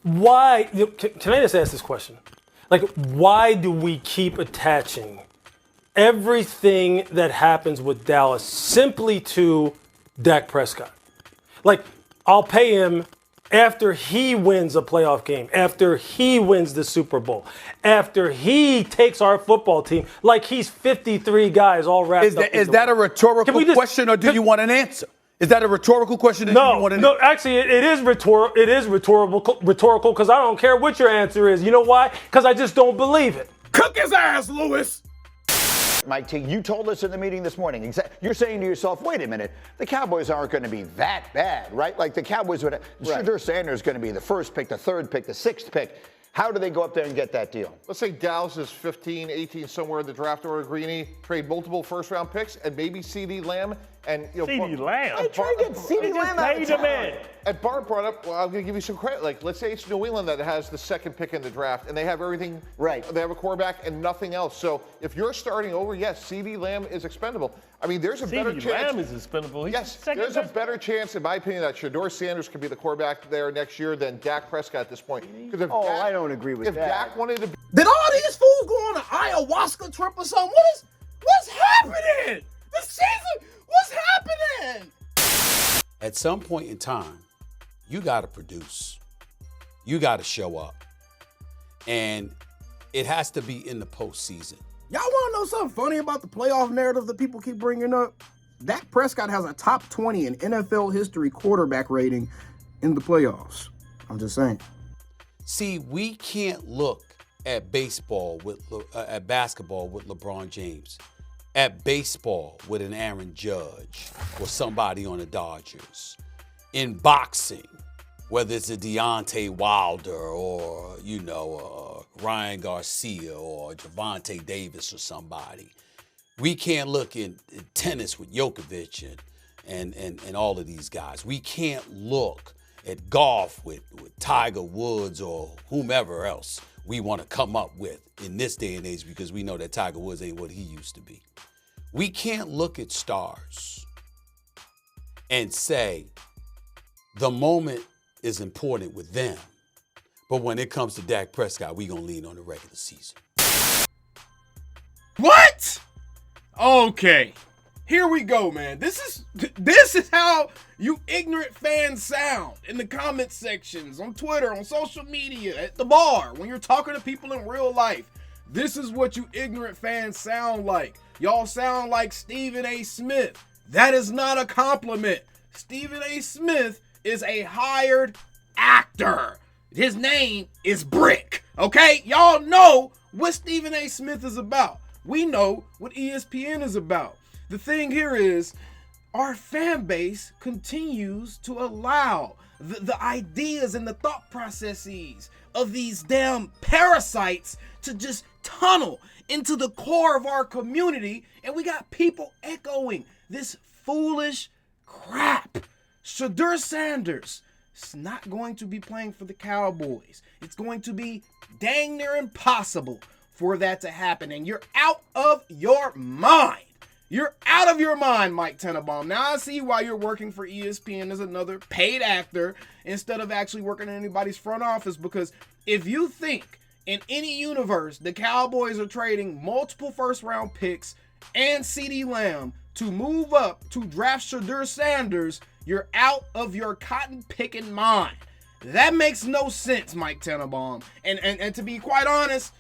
Why? Can I just ask this question? Like, why do we keep attaching everything that happens with Dallas simply to Dak Prescott? Like, I'll pay him after he wins a playoff game, after he wins the Super Bowl, after he takes our football team, like he's 53 guys all wrapped up. Is that a rhetorical question, or do you want an answer? Is that a rhetorical question? No, actually, it is rhetorical. It is rhetorical because I don't care what your answer is. You know why? Because I just don't believe it. Cook his ass, Lewis. Mike T, you told us in the meeting this morning, you're saying to yourself, wait a minute, the Cowboys aren't going to be that bad, right? Like the Cowboys would, Shedeur Sanders is going to be the first pick, the third pick, the sixth pick. How do they go up there and get that deal? Let's say Dallas is 15, 18, somewhere in the draft order. Greeny, trade multiple first-round picks and maybe CD Lamb. And CD Lamb? I try to get CD Lamb out of town. And Bart brought up, well, I'm going to give you some credit. Like, let's say it's New England that has the second pick in the draft, and they have everything. Right. They have a quarterback and nothing else. So if you're starting over, yes, CD Lamb is expendable. I mean, there's a better chance. CD Lamb is expendable. Yes, there's a better chance, in my opinion, that Shedeur Sanders could be the quarterback there next year than Dak Prescott at this point. I don't agree with that. If Dak wanted to be... Did all these fools go on an ayahuasca trip or something? What's happening? The season, what's happening? At some point in time, you got to produce. You got to show up. And it has to be in the postseason. Y'all want to know something funny about the playoff narrative that people keep bringing up? Dak Prescott has a top 20 in NFL history quarterback rating in the playoffs. I'm just saying. See, we can't look at basketball with LeBron James, at baseball with an Aaron Judge or somebody on the Dodgers, in boxing, whether it's a Deontay Wilder or, Ryan Garcia or Javante Davis or somebody. We can't look in tennis with Djokovic and all of these guys. We can't look at golf with Tiger Woods or whomever else we want to come up with in this day and age, because we know that Tiger Woods ain't what he used to be. We can't look at stars and say the moment is important with them, but when it comes to Dak Prescott, we gonna lean on the regular season. What? Okay, here we go, man. This is how you ignorant fans sound in the comment sections, on Twitter, on social media, at the bar, when you're talking to people in real life. This is what you ignorant fans sound like. Y'all sound like Stephen A. Smith. That is not a compliment. Stephen A. Smith is a hired actor. His name is Brick. Okay? Y'all know what Stephen A. Smith is about. We know what ESPN is about. The thing here is, our fan base continues to allow the ideas and the thought processes of these damn parasites to just tunnel into the core of our community, and we got people echoing this foolish crap. Shedeur Sanders is not going to be playing for the Cowboys. It's going to be dang near impossible for that to happen, and you're out of your mind. You're out of your mind, Mike Tenenbaum. Now I see why you're working for ESPN as another paid actor instead of actually working in anybody's front office, because if you think in any universe the Cowboys are trading multiple first-round picks and CD Lamb to move up to draft Shedeur Sanders, you're out of your cotton-picking mind. That makes no sense, Mike Tenenbaum. And to be quite honest,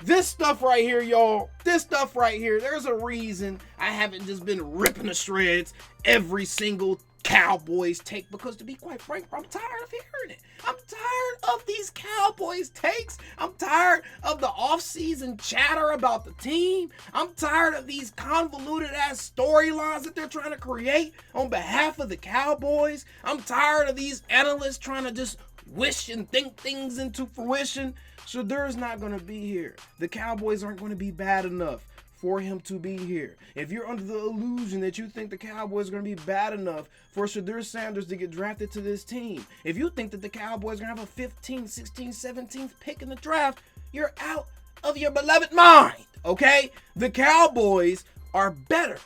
this stuff right here, y'all, there's a reason I haven't just been ripping to shreds every single Cowboys take, because to be quite frank, I'm tired of hearing it. I'm tired of these Cowboys takes. I'm tired of the off-season chatter about the team. I'm tired of these convoluted ass storylines that they're trying to create on behalf of the Cowboys. I'm tired of these analysts trying to just wish and think things into fruition. Shedeur's not going to be here. The Cowboys aren't going to be bad enough for him to be here. If you're under the illusion that you think the Cowboys are going to be bad enough for Shedeur Sanders to get drafted to this team, if you think that the Cowboys are going to have a 15th, 16th, 17th pick in the draft, you're out of your beloved mind, okay? The Cowboys are better,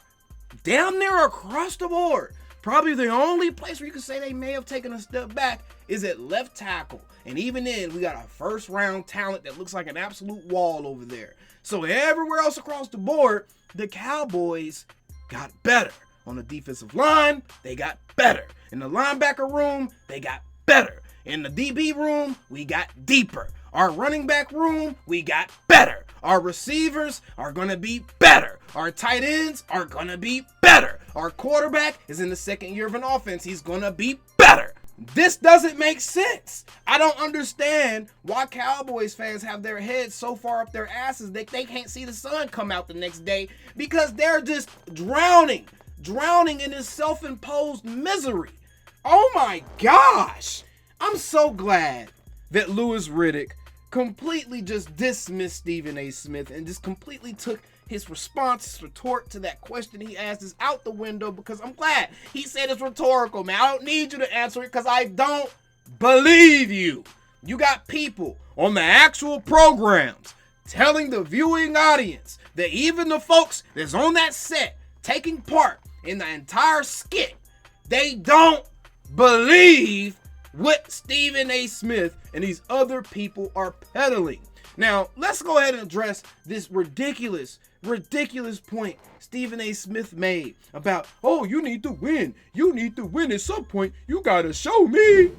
damn near across the board, Probably the only place where you can say they may have taken a step back is at left tackle. And even then, we got a first-round talent that looks like an absolute wall over there. So everywhere else across the board, the Cowboys got better. On the defensive line, they got better. In the linebacker room, they got better. In the DB room, we got deeper. Our running back room, we got better. Our receivers are going to be better. Our tight ends are going to be better. Our quarterback is in the second year of an offense. He's going to be better. This doesn't make sense. I don't understand why Cowboys fans have their heads so far up their asses that they can't see the sun come out the next day, because they're just drowning in this self-imposed misery. Oh my gosh. I'm so glad that Louis Riddick completely just dismissed Stephen A. Smith and just completely took his response, his retort to that question he asked is out the window, because I'm glad he said it's rhetorical, man. I don't need you to answer it because I don't believe you. You got people on the actual programs telling the viewing audience that even the folks that's on that set taking part in the entire skit, they don't believe what Stephen A. Smith and these other people are peddling. Now, let's go ahead and address this ridiculous point Stephen A. Smith made about, oh, you need to win. You need to win at some point. You gotta show me.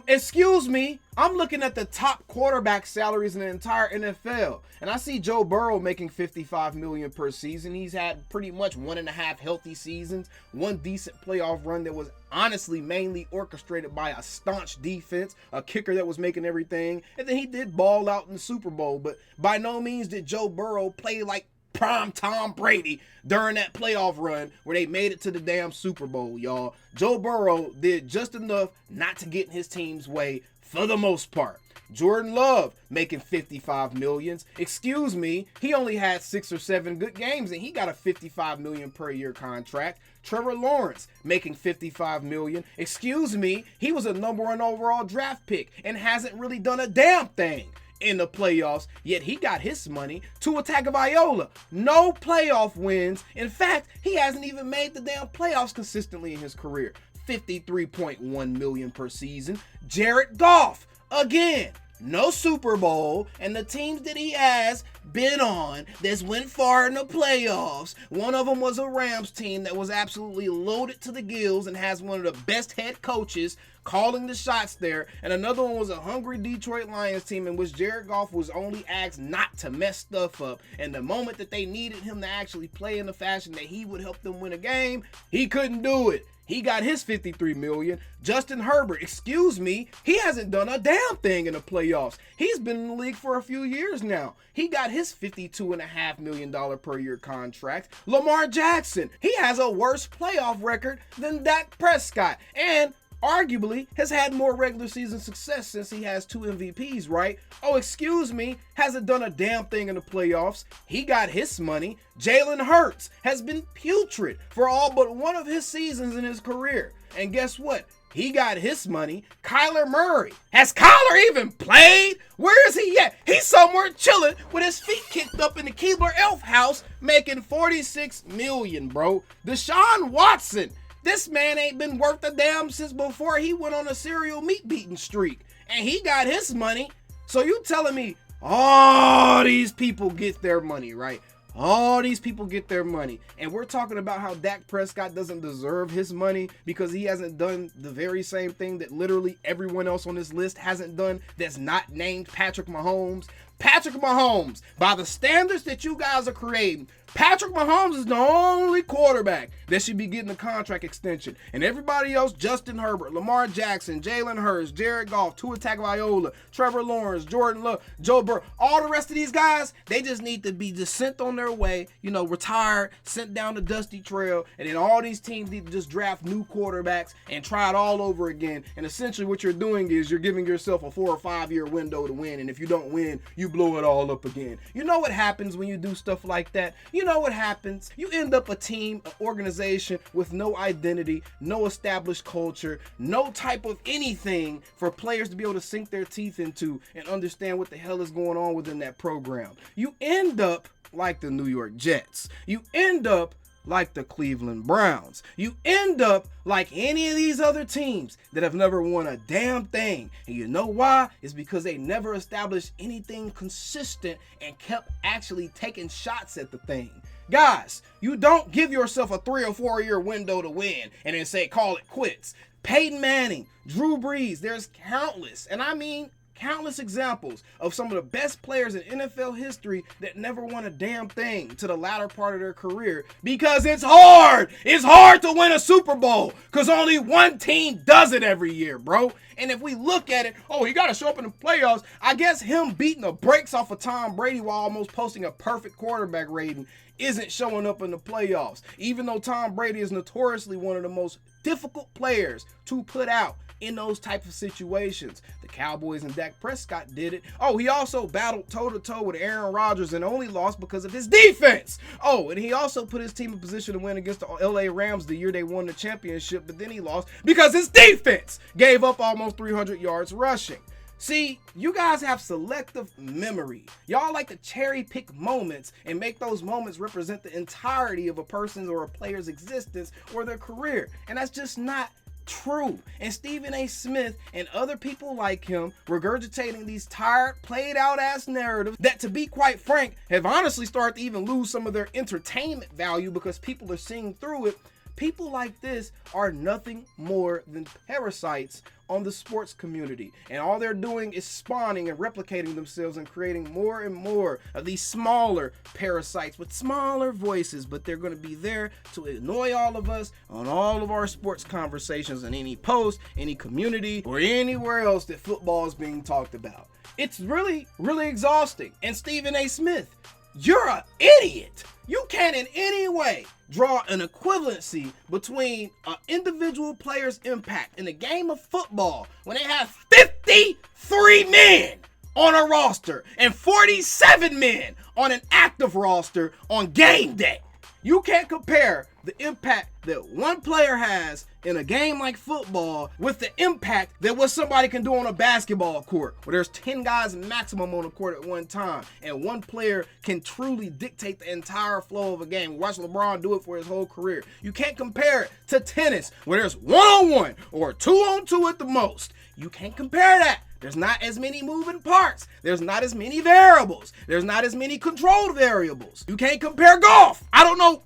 Excuse me. I'm looking at the top quarterback salaries in the entire NFL, and I see Joe Burrow making $55 million per season. He's had pretty much 1.5 healthy seasons, one decent playoff run that was honestly mainly orchestrated by a staunch defense, a kicker that was making everything, and then he did ball out in the Super Bowl, but by no means did Joe Burrow play like prime Tom Brady during that playoff run where they made it to the damn Super Bowl, y'all. Joe Burrow did just enough not to get in his team's way for the most part. Jordan Love making $55 million. Excuse me, he only had 6 or 7 good games and he got a $55 million per year contract. Trevor Lawrence making $55 million. Excuse me, he was a number 1 overall draft pick and hasn't really done a damn thing in the playoffs, yet he got his money. Tua Tagovailoa, no playoff wins. In fact, he hasn't even made the damn playoffs consistently in his career. $53.1 million per season. Jared Goff, again, no Super Bowl, and the teams that he has been on that's went far in the playoffs, one of them was a Rams team that was absolutely loaded to the gills and has one of the best head coaches calling the shots there, and another one was a hungry Detroit Lions team in which Jared Goff was only asked not to mess stuff up, and the moment that they needed him to actually play in the fashion that he would help them win a game, he couldn't do it. He got his $53 million. Justin Herbert, excuse me, he hasn't done a damn thing in the playoffs. He's been in the league for a few years now. He got his $52.5 million per year contract. Lamar Jackson, he has a worse playoff record than Dak Prescott, and arguably has had more regular season success since he has 2 MVPs, right? Oh, excuse me, hasn't done a damn thing in the playoffs. He got his money. Jalen Hurts has been putrid for all but one of his seasons in his career. And guess what? He got his money. Kyler Murray. Has Kyler even played? Where is he at? He's somewhere chilling with his feet kicked up in the Keebler Elf house making $46 million, bro. Deshaun Watson. This man ain't been worth a damn since before he went on a serial meat beating streak. And he got his money. So you telling me all these people get their money, right? All these people get their money. And we're talking about how Dak Prescott doesn't deserve his money because he hasn't done the very same thing that literally everyone else on this list hasn't done that's not named Patrick Mahomes. Patrick Mahomes, by the standards that you guys are creating, Patrick Mahomes is the only quarterback that should be getting a contract extension. And everybody else, Justin Herbert, Lamar Jackson, Jalen Hurts, Jared Goff, Tua Tagovailoa, Trevor Lawrence, Jordan Love, Joe Burrow, all the rest of these guys, they just need to be just sent on their way, retired, sent down the dusty trail, and then all these teams need to just draft new quarterbacks and try it all over again. And essentially what you're doing is you're giving yourself a 4 or 5 year window to win, and if you don't win, you blow it all up again. You know what happens when you do stuff like that? You know what happens? You end up a team, an organization with no identity, no established culture, no type of anything for players to be able to sink their teeth into and understand what the hell is going on within that program. You end up like the New York Jets. You end up like the Cleveland Browns. You end up like any of these other teams that have never won a damn thing. And you know why? It's because they never established anything consistent and kept actually taking shots at the thing. Guys, you don't give yourself a 3 or 4 year window to win and then say call it quits. Peyton Manning, Drew Brees, there's countless, and I mean countless examples of some of the best players in NFL history that never won a damn thing to the latter part of their career because it's hard. It's hard to win a Super Bowl because only one team does it every year, bro. And if we look at it, oh, you got to show up in the playoffs. I guess him beating the brakes off of Tom Brady while almost posting a perfect quarterback rating isn't showing up in the playoffs, even though Tom Brady is notoriously one of the most difficult players to put out in those type of situations. The Cowboys and Dak Prescott did it. Oh, he also battled toe-to-toe with Aaron Rodgers and only lost because of his defense. Oh, and he also put his team in position to win against the LA Rams the year they won the championship, but then he lost because his defense gave up almost 300 yards rushing. See, you guys have selective memory. Y'all like to cherry pick moments and make those moments represent the entirety of a person's or a player's existence or their career. And that's just not true. And Stephen A. Smith and other people like him regurgitating these tired, played out ass narratives that, to be quite frank, have honestly started to even lose some of their entertainment value because people are seeing through it. People like this are nothing more than parasites on the sports community. And all they're doing is spawning and replicating themselves and creating more and more of these smaller parasites with smaller voices. But they're going to be there to annoy all of us on all of our sports conversations in any post, any community, or anywhere else that football is being talked about. It's really, really exhausting. And Stephen A. Smith, you're an idiot. You can't in any way draw an equivalency between an individual player's impact in the game of football when they have 53 men on a roster and 47 men on an active roster on game day. You can't compare the impact that one player has in a game like football with the impact that what somebody can do on a basketball court, where there's 10 guys maximum on the court at one time, and one player can truly dictate the entire flow of a game. Watch LeBron do it for his whole career. You can't compare it to tennis, where there's 1-on-1 or 2-on-2 at the most. You can't compare that. There's not as many moving parts. There's not as many variables. There's not as many controlled variables. You can't compare golf. I don't know.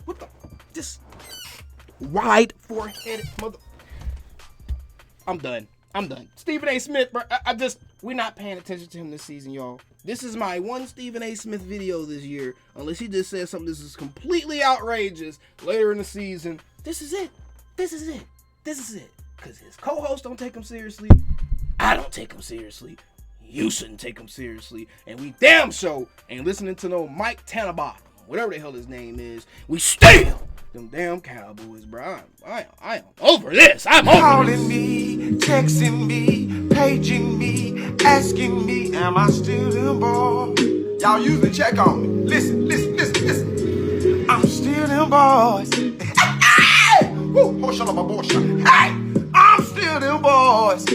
What the? This wide foreheaded mother. I'm done. Stephen A. Smith, bro. We're not paying attention to him this season, y'all. This is my one Stephen A. Smith video this year. Unless he just says something this is completely outrageous later in the season. This is it. Because his co-hosts don't take him seriously. I don't take him seriously. You shouldn't take him seriously. And we damn sure ain't listening to no Mike Tannenbaum, whatever the hell his name is. We still them damn Cowboys, bro. I am over this. I'm over calling me, texting me, paging me, asking me, am I still them boys? Y'all usually check on me. Listen. I'm still them boys. Hey! Woo! Hey! I'm still them boys.